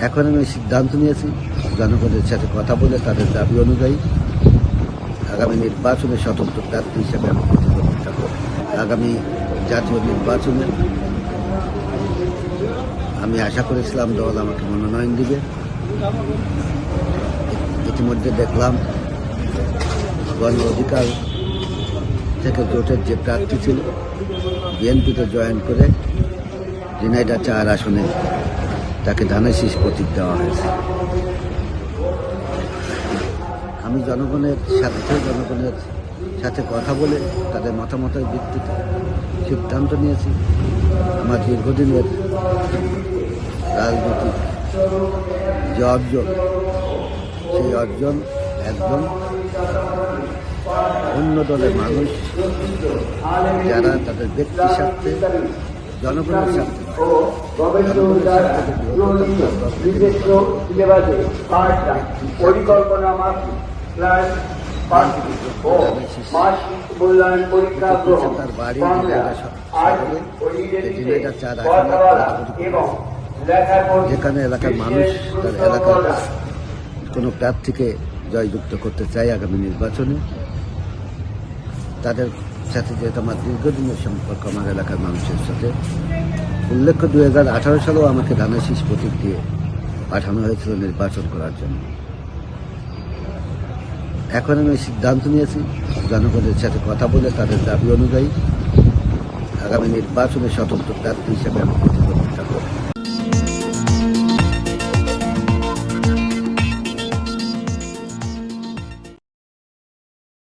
এখন আমি সিদ্ধান্ত নিয়েছি জনগণের সাথে কথা বলে তাদের দাবি অনুযায়ী আগামী নির্বাচনে স্বতন্ত্র প্রার্থী হিসেবে আমি প্রতিদ্বন্দ্বিতা করব। আগামী জাতীয় নির্বাচনে আমি আশা করেছিলাম দল আমাকে মনোনয়ন দিবে। ইতিমধ্যে দেখলাম গণ অধিকার থেকে জোটের যে প্রার্থী ছিল বিএনপিতে জয়েন করে ঝিনাইদহ ৪ আসনে তাকে ধানের শীষ প্রতীক দেওয়া হয়েছে। আমি জনগণের সাথে কথা বলে তাদের মতামতের ভিত্তিতে সিদ্ধান্ত নিয়েছি আমার দীর্ঘদিনের রাজনৈতিক যে অর্জন সেই অর্জন একজন অন্য দলের মানুষ যারা তাদের ব্যক্তি স্বার্থে জনগণের স্বার্থে তার বাড়ি ঝিনাইদহ ৪ যেখানে এলাকার মানুষ তার এলাকার কোনো প্রার্থীকে জয়যুক্ত করতে চায় আগামী নির্বাচনে, তাদের সাথে যেহেতু আমার দীর্ঘদিনের সম্পর্ক আমার এলাকার মানুষের সাথে, উল্লেখ্য 2018 সালেও আমাকে ধানের শীষ প্রতীক দিয়ে পাঠানো হয়েছিল নির্বাচন করার জন্য। এখন আমি সিদ্ধান্ত নিয়েছি জনগণের সাথে কথা বলে তাদের দাবি অনুযায়ী আগামী নির্বাচনে স্বতন্ত্র প্রার্থী হিসেবে আমি প্রতিদ্বন্দ্বিতা করব।